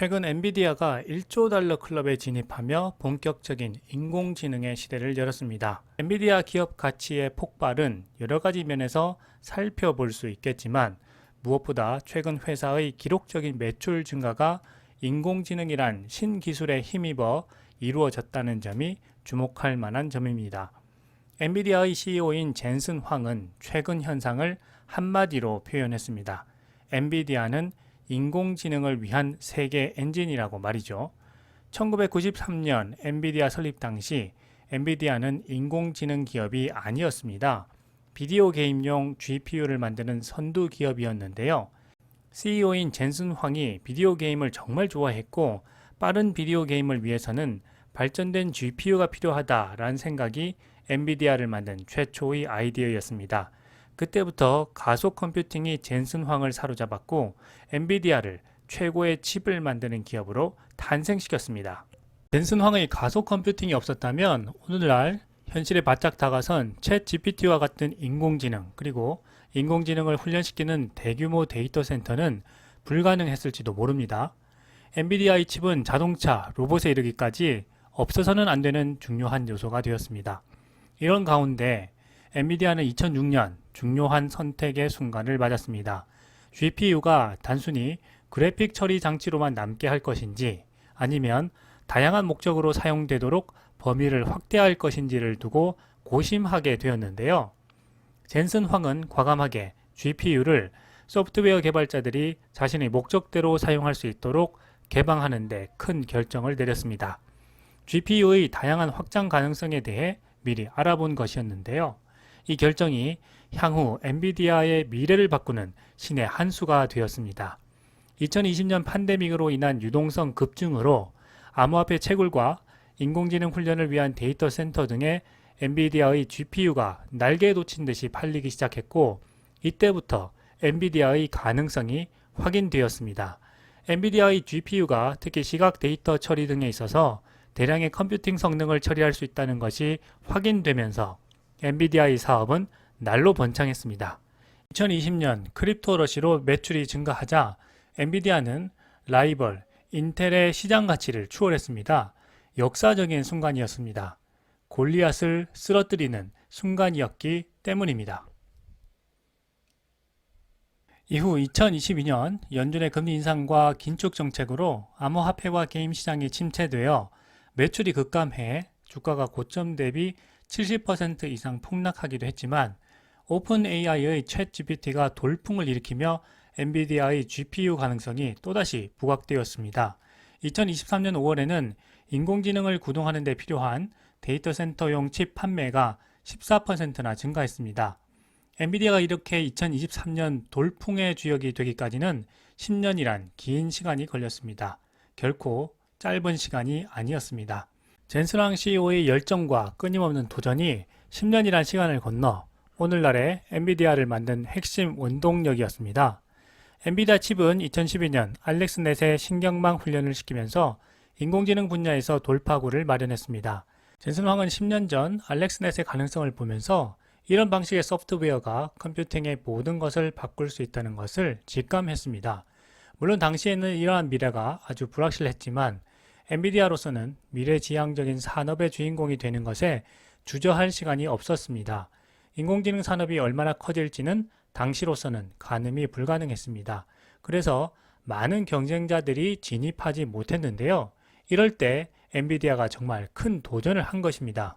최근 엔비디아가 1조 달러 클럽에 진입하며 본격적인 인공지능의 시대를 열었습니다. 엔비디아 기업 가치의 폭발은 여러 가지 면에서 살펴볼 수 있겠지만 무엇보다 최근 회사의 기록적인 매출 증가가 인공지능이란 신기술에 힘입어 이루어졌다는 점이 주목할 만한 점입니다. 엔비디아의 CEO인 젠슨 황은 최근 현상을 한마디로 표현했습니다. 엔비디아는 인공지능을 위한 세계 엔진이라고 말이죠. 1993년 엔비디아 설립 당시 엔비디아는 인공지능 기업이 아니었습니다. 비디오 게임용 GPU를 만드는 선두 기업이었는데요. CEO인 젠슨 황이 비디오 게임을 정말 좋아했고 빠른 비디오 게임을 위해서는 발전된 GPU가 필요하다라는 생각이 엔비디아를 만든 최초의 아이디어였습니다. 그때부터 가속 컴퓨팅이 젠슨 황을 사로잡았고 엔비디아를 최고의 칩을 만드는 기업으로 탄생시켰습니다. 젠슨 황의 가속 컴퓨팅이 없었다면 오늘날 현실에 바짝 다가선 챗 GPT와 같은 인공지능 그리고 인공지능을 훈련시키는 대규모 데이터 센터는 불가능했을지도 모릅니다. 엔비디아의 칩은 자동차, 로봇에 이르기까지 없어서는 안 되는 중요한 요소가 되었습니다. 이런 가운데 엔비디아는 2006년 중요한 선택의 순간을 맞았습니다. GPU가 단순히 그래픽 처리 장치로만 남게 할 것인지 아니면 다양한 목적으로 사용되도록 범위를 확대할 것인지를 두고 고심하게 되었는데요. 젠슨 황은 과감하게 GPU를 소프트웨어 개발자들이 자신의 목적대로 사용할 수 있도록 개방하는 데 큰 결정을 내렸습니다. GPU의 다양한 확장 가능성에 대해 미리 알아본 것이었는데요. 이 결정이 향후 엔비디아의 미래를 바꾸는 신의 한 수가 되었습니다. 2020년 팬데믹으로 인한 유동성 급증으로 암호화폐 채굴과 인공지능 훈련을 위한 데이터 센터 등의 엔비디아의 GPU가 날개에 돋친 듯이 팔리기 시작했고 이때부터 엔비디아의 가능성이 확인되었습니다. 엔비디아의 GPU가 특히 시각 데이터 처리 등에 있어서 대량의 컴퓨팅 성능을 처리할 수 있다는 것이 확인되면서 엔비디아의 사업은 날로 번창했습니다. 2020년 크립토 러시로 매출이 증가하자 엔비디아는 라이벌 인텔의 시장 가치를 추월했습니다. 역사적인 순간이었습니다. 골리앗을 쓰러뜨리는 순간이었기 때문입니다. 이후 2022년 연준의 금리 인상과 긴축 정책으로 암호화폐와 게임 시장이 침체되어 매출이 급감해 주가가 고점 대비 70% 이상 폭락하기도 했지만 오픈 AI의 챗 GPT가 돌풍을 일으키며 엔비디아의 GPU 가능성이 또다시 부각되었습니다. 2023년 5월에는 인공지능을 구동하는 데 필요한 데이터 센터용 칩 판매가 14%나 증가했습니다. 엔비디아가 이렇게 2023년 돌풍의 주역이 되기까지는 10년이란 긴 시간이 걸렸습니다. 결코 짧은 시간이 아니었습니다. 젠슨 황 CEO의 열정과 끊임없는 도전이 10년이란 시간을 건너 오늘날의 엔비디아를 만든 핵심 원동력이었습니다. 엔비디아 칩은 2012년 알렉스넷의 신경망 훈련을 시키면서 인공지능 분야에서 돌파구를 마련했습니다. 젠슨 황은 10년 전 알렉스넷의 가능성을 보면서 이런 방식의 소프트웨어가 컴퓨팅의 모든 것을 바꿀 수 있다는 것을 직감했습니다. 물론 당시에는 이러한 미래가 아주 불확실했지만 엔비디아로서는 미래지향적인 산업의 주인공이 되는 것에 주저할 시간이 없었습니다. 인공지능 산업이 얼마나 커질지는 당시로서는 가늠이 불가능했습니다. 그래서 많은 경쟁자들이 진입하지 못했는데요. 이럴 때 엔비디아가 정말 큰 도전을 한 것입니다.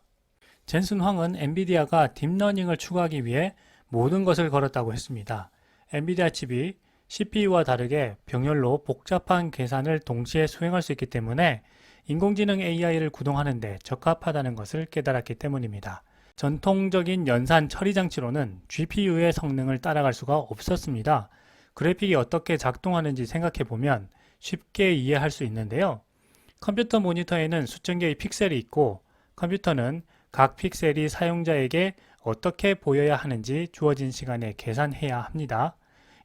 젠슨 황은 엔비디아가 딥러닝을 추구하기 위해 모든 것을 걸었다고 했습니다. 엔비디아 칩이 CPU와 다르게 병렬로 복잡한 계산을 동시에 수행할 수 있기 때문에 인공지능 AI를 구동하는 데 적합하다는 것을 깨달았기 때문입니다. 전통적인 연산 처리 장치로는 GPU의 성능을 따라갈 수가 없었습니다. 그래픽이 어떻게 작동하는지 생각해보면 쉽게 이해할 수 있는데요. 컴퓨터 모니터에는 수천 개의 픽셀이 있고 컴퓨터는 각 픽셀이 사용자에게 어떻게 보여야 하는지 주어진 시간에 계산해야 합니다.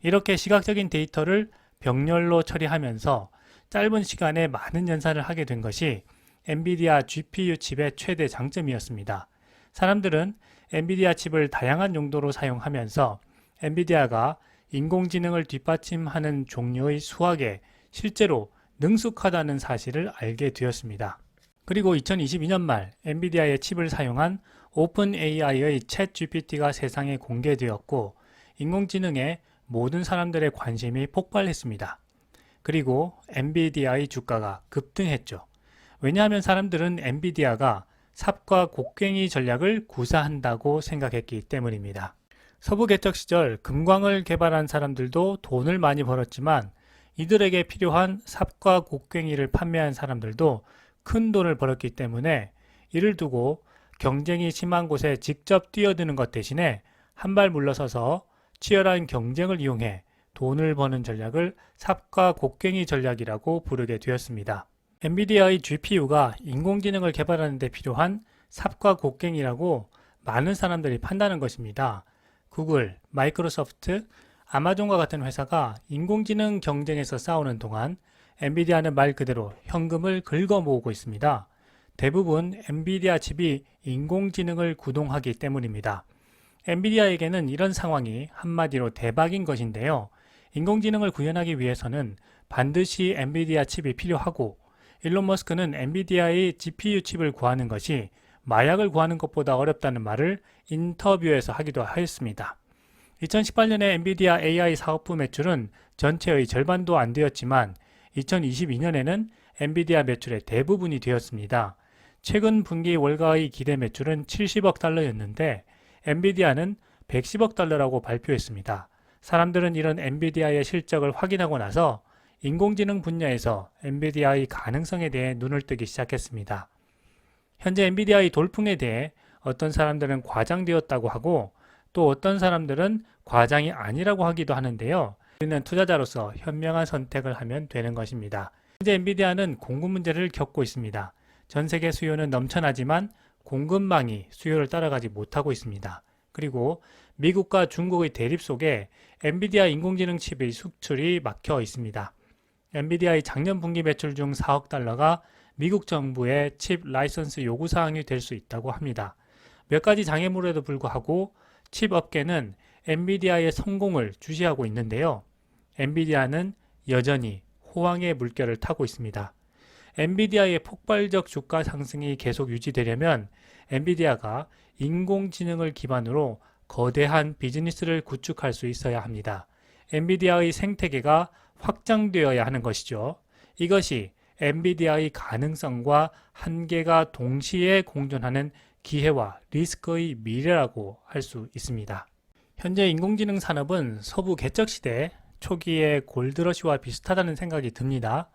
이렇게 시각적인 데이터를 병렬로 처리하면서 짧은 시간에 많은 연산을 하게 된 것이 엔비디아 GPU 칩의 최대 장점이었습니다. 사람들은 엔비디아 칩을 다양한 용도로 사용하면서 엔비디아가 인공지능을 뒷받침하는 종류의 수학에 실제로 능숙하다는 사실을 알게 되었습니다. 그리고 2022년 말 엔비디아의 칩을 사용한 오픈 AI의 챗 GPT가 세상에 공개되었고 인공지능에 모든 사람들의 관심이 폭발했습니다. 그리고 엔비디아의 주가가 급등했죠. 왜냐하면 사람들은 엔비디아가 삽과 곡괭이 전략을 구사한다고 생각했기 때문입니다. 서부 개척 시절 금광을 개발한 사람들도 돈을 많이 벌었지만 이들에게 필요한 삽과 곡괭이를 판매한 사람들도 큰 돈을 벌었기 때문에 이를 두고 경쟁이 심한 곳에 직접 뛰어드는 것 대신에 한 발 물러서서 치열한 경쟁을 이용해 돈을 버는 전략을 삽과 곡괭이 전략이라고 부르게 되었습니다. 엔비디아의 GPU가 인공지능을 개발하는 데 필요한 삽과 곡괭이라고 많은 사람들이 판다는 것입니다. 구글, 마이크로소프트, 아마존과 같은 회사가 인공지능 경쟁에서 싸우는 동안 엔비디아는 말 그대로 현금을 긁어 모으고 있습니다. 대부분 엔비디아 칩이 인공지능을 구동하기 때문입니다. 엔비디아에게는 이런 상황이 한마디로 대박인 것인데요. 인공지능을 구현하기 위해서는 반드시 엔비디아 칩이 필요하고 일론 머스크는 엔비디아의 GPU 칩을 구하는 것이 마약을 구하는 것보다 어렵다는 말을 인터뷰에서 하기도 하였습니다. 2018년에 엔비디아 AI 사업부 매출은 전체의 절반도 안 되었지만 2022년에는 엔비디아 매출의 대부분이 되었습니다. 최근 분기 월가의 기대 매출은 70억 달러였는데 엔비디아는 110억 달러라고 발표했습니다. 사람들은 이런 엔비디아의 실적을 확인하고 나서 인공지능 분야에서 엔비디아의 가능성에 대해 눈을 뜨기 시작했습니다. 현재 엔비디아의 돌풍에 대해 어떤 사람들은 과장되었다고 하고 또 어떤 사람들은 과장이 아니라고 하기도 하는데요. 우리는 투자자로서 현명한 선택을 하면 되는 것입니다. 현재 엔비디아는 공급 문제를 겪고 있습니다. 전 세계 수요는 넘쳐나지만 공급망이 수요를 따라가지 못하고 있습니다. 그리고 미국과 중국의 대립 속에 엔비디아 인공지능 칩의 수출이 막혀 있습니다. 엔비디아의 작년 분기 매출 중 4억 달러가 미국 정부의 칩 라이선스 요구사항이 될 수 있다고 합니다. 몇 가지 장애물에도 불구하고 칩 업계는 엔비디아의 성공을 주시하고 있는데요. 엔비디아는 여전히 호황의 물결을 타고 있습니다. 엔비디아의 폭발적 주가 상승이 계속 유지되려면 엔비디아가 인공지능을 기반으로 거대한 비즈니스를 구축할 수 있어야 합니다. 엔비디아의 생태계가 확장되어야 하는 것이죠. 이것이 엔비디아의 가능성과 한계가 동시에 공존하는 기회와 리스크의 미래라고 할 수 있습니다. 현재 인공지능 산업은 서부 개척 시대 초기의 골드러시와 비슷하다는 생각이 듭니다.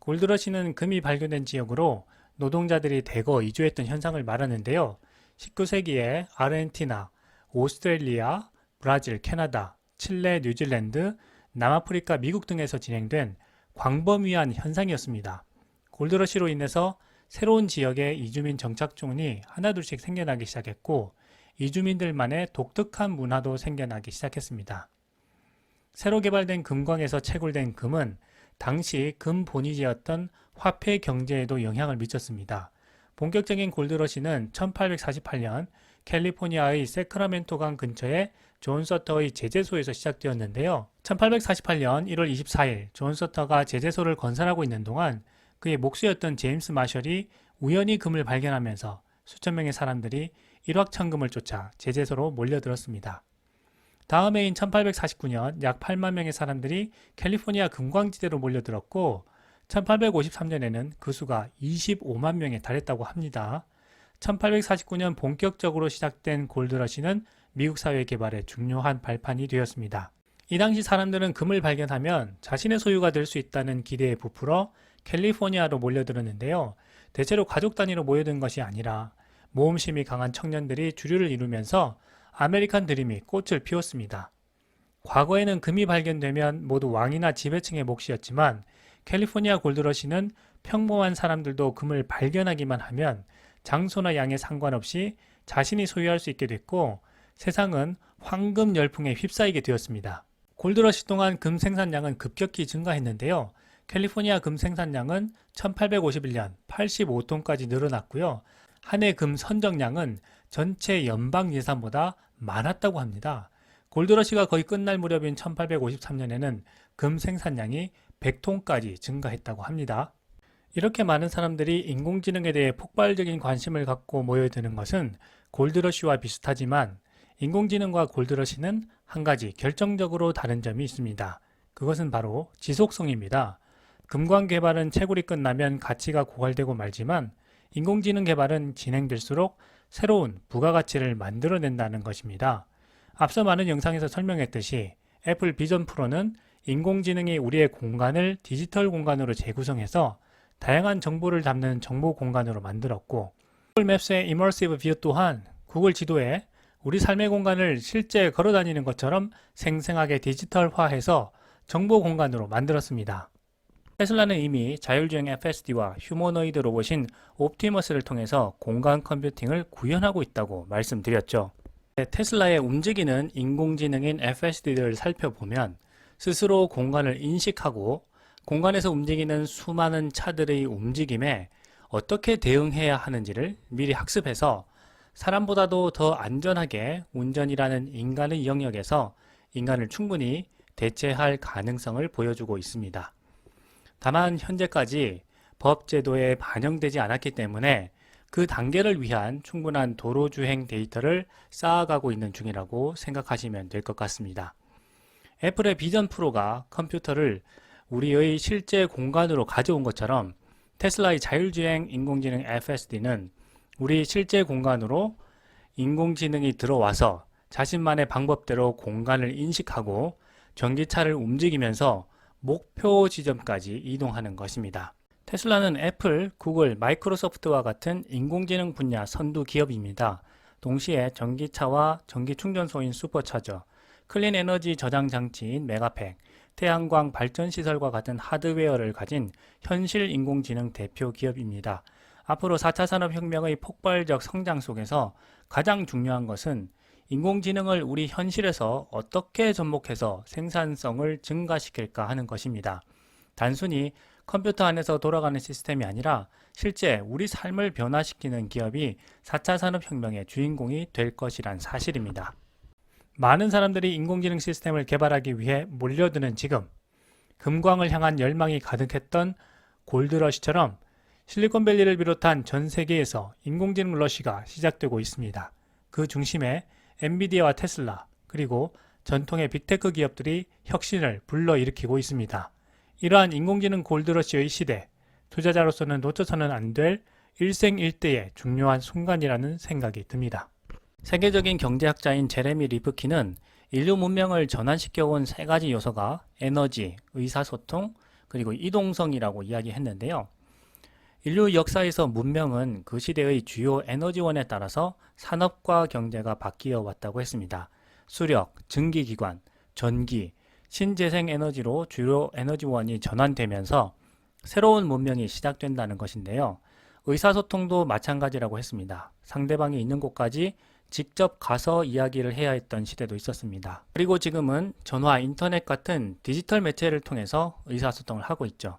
골드러시는 금이 발견된 지역으로 노동자들이 대거 이주했던 현상을 말하는데요. 19세기에 아르헨티나, 오스트레일리아, 브라질, 캐나다, 칠레, 뉴질랜드, 남아프리카, 미국 등에서 진행된 광범위한 현상이었습니다. 골드러시로 인해서 새로운 지역의 이주민 정착촌이 하나둘씩 생겨나기 시작했고 이주민들만의 독특한 문화도 생겨나기 시작했습니다. 새로 개발된 금광에서 채굴된 금은 당시 금 본위지였던 화폐 경제에도 영향을 미쳤습니다. 본격적인 골드러시는 1848년 캘리포니아의 세크라멘토강 근처의 존 서터의 제재소에서 시작되었는데요. 1848년 1월 24일 존 서터가 제재소를 건설하고 있는 동안 그의 목수였던 제임스 마셜이 우연히 금을 발견하면서 수천 명의 사람들이 일확천금을 쫓아 제재소로 몰려들었습니다. 다음 해인 1849년 약 8만 명의 사람들이 캘리포니아 금광지대로 몰려들었고 1853년에는 그 수가 25만 명에 달했다고 합니다. 1849년 본격적으로 시작된 골드러시는 미국 사회 개발의 중요한 발판이 되었습니다. 이 당시 사람들은 금을 발견하면 자신의 소유가 될 수 있다는 기대에 부풀어 캘리포니아로 몰려들었는데요. 대체로 가족 단위로 모여든 것이 아니라 모험심이 강한 청년들이 주류를 이루면서 아메리칸 드림이 꽃을 피웠습니다. 과거에는 금이 발견되면 모두 왕이나 지배층의 몫이었지만 캘리포니아 골드러시는 평범한 사람들도 금을 발견하기만 하면 장소나 양에 상관없이 자신이 소유할 수 있게 됐고 세상은 황금 열풍에 휩싸이게 되었습니다. 골드러시 동안 금 생산량은 급격히 증가했는데요. 캘리포니아 금 생산량은 1851년 85톤까지 늘어났고요. 한 해 금 선정량은 전체 연방 예산보다 많았다고 합니다. 골드러시가 거의 끝날 무렵인 1853년에는 금 생산량이 100톤까지 증가했다고 합니다. 이렇게 많은 사람들이 인공지능에 대해 폭발적인 관심을 갖고 모여드는 것은 골드러시와 비슷하지만 인공지능과 골드러시는 한 가지 결정적으로 다른 점이 있습니다. 그것은 바로 지속성입니다. 금광 개발은 채굴이 끝나면 가치가 고갈되고 말지만 인공지능 개발은 진행될수록 새로운 부가가치를 만들어낸다는 것입니다. 앞서 많은 영상에서 설명했듯이 애플 비전 프로는 인공지능이 우리의 공간을 디지털 공간으로 재구성해서 다양한 정보를 담는 정보 공간으로 만들었고, 구글 맵스의 이머시브 뷰 또한 구글 지도에 우리 삶의 공간을 실제 걸어 다니는 것처럼 생생하게 디지털화해서 정보 공간으로 만들었습니다. 테슬라는 이미 자율주행 FSD와 휴머노이드 로봇인 옵티머스를 통해서 공간 컴퓨팅을 구현하고 있다고 말씀드렸죠. 테슬라의 움직이는 인공지능인 FSD를 살펴보면 스스로 공간을 인식하고 공간에서 움직이는 수많은 차들의 움직임에 어떻게 대응해야 하는지를 미리 학습해서 사람보다도 더 안전하게 운전이라는 인간의 영역에서 인간을 충분히 대체할 가능성을 보여주고 있습니다. 다만 현재까지 법 제도에 반영되지 않았기 때문에 그 단계를 위한 충분한 도로주행 데이터를 쌓아가고 있는 중이라고 생각하시면 될 것 같습니다. 애플의 비전 프로가 컴퓨터를 우리의 실제 공간으로 가져온 것처럼 테슬라의 자율주행 인공지능 FSD는 우리 실제 공간으로 인공지능이 들어와서 자신만의 방법대로 공간을 인식하고 전기차를 움직이면서 목표 지점까지 이동하는 것입니다. 테슬라는 애플, 구글, 마이크로소프트와 같은 인공지능 분야 선두 기업입니다. 동시에 전기차와 전기충전소인 슈퍼차저, 클린 에너지 저장 장치인 메가팩, 태양광 발전 시설과 같은 하드웨어를 가진 현실 인공지능 대표 기업입니다. 앞으로 4차 산업혁명의 폭발적 성장 속에서 가장 중요한 것은 인공지능을 우리 현실에서 어떻게 접목해서 생산성을 증가시킬까 하는 것입니다. 단순히 컴퓨터 안에서 돌아가는 시스템이 아니라 실제 우리 삶을 변화시키는 기업이 4차 산업혁명의 주인공이 될 것이란 사실입니다. 많은 사람들이 인공지능 시스템을 개발하기 위해 몰려드는 지금, 금광을 향한 열망이 가득했던 골드러시처럼 실리콘밸리를 비롯한 전 세계에서 인공지능 러시가 시작되고 있습니다. 그 중심에 엔비디아와 테슬라, 그리고 전통의 빅테크 기업들이 혁신을 불러일으키고 있습니다. 이러한 인공지능 골드러시의 시대, 투자자로서는 놓쳐서는 안 될 일생일대의 중요한 순간이라는 생각이 듭니다. 세계적인 경제학자인 제레미 리프킨은 인류 문명을 전환시켜온 세 가지 요소가 에너지, 의사소통, 그리고 이동성이라고 이야기했는데요. 인류 역사에서 문명은 그 시대의 주요 에너지원에 따라서 산업과 경제가 바뀌어 왔다고 했습니다. 수력, 증기기관, 전기, 신재생 에너지로 주요 에너지원이 전환되면서 새로운 문명이 시작된다는 것인데요. 의사소통도 마찬가지라고 했습니다. 상대방이 있는 곳까지 직접 가서 이야기를 해야 했던 시대도 있었습니다. 그리고 지금은 전화, 인터넷 같은 디지털 매체를 통해서 의사소통을 하고 있죠.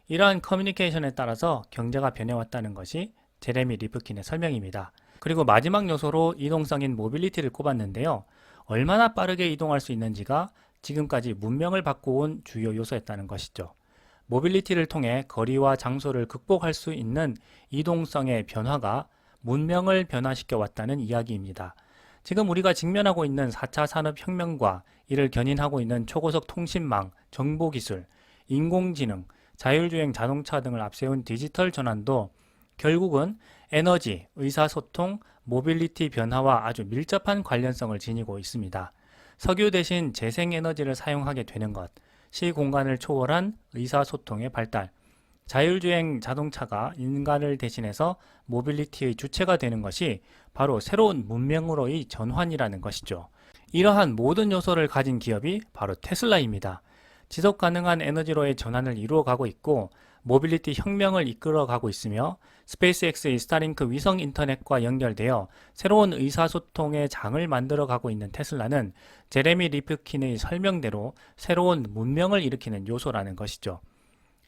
이러한 커뮤니케이션에 따라서 경제가 변해왔다는 것이 제레미 리프킨의 설명입니다. 그리고 마지막 요소로 이동성인 모빌리티를 꼽았는데요. 얼마나 빠르게 이동할 수 있는지가 지금까지 문명을 바꿔온 주요 요소였다는 것이죠. 모빌리티를 통해 거리와 장소를 극복할 수 있는 이동성의 변화가 문명을 변화시켜 왔다는 이야기입니다. 지금 우리가 직면하고 있는 4차 산업혁명과 이를 견인하고 있는 초고속 통신망, 정보기술, 인공지능, 자율주행 자동차 등을 앞세운 디지털 전환도 결국은 에너지, 의사소통, 모빌리티 변화와 아주 밀접한 관련성을 지니고 있습니다. 석유 대신 재생에너지를 사용하게 되는 것, 시공간을 초월한 의사소통의 발달, 자율주행 자동차가 인간을 대신해서 모빌리티의 주체가 되는 것이 바로 새로운 문명으로의 전환이라는 것이죠. 이러한 모든 요소를 가진 기업이 바로 테슬라입니다. 지속 가능한 에너지로의 전환을 이루어가고 있고 모빌리티 혁명을 이끌어가고 있으며 스페이스X의 스타링크 위성 인터넷과 연결되어 새로운 의사소통의 장을 만들어가고 있는 테슬라는 제레미 리프킨의 설명대로 새로운 문명을 일으키는 요소라는 것이죠.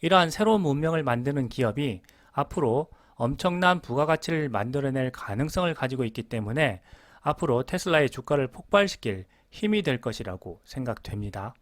이러한 새로운 문명을 만드는 기업이 앞으로 엄청난 부가가치를 만들어낼 가능성을 가지고 있기 때문에 앞으로 테슬라의 주가를 폭발시킬 힘이 될 것이라고 생각됩니다.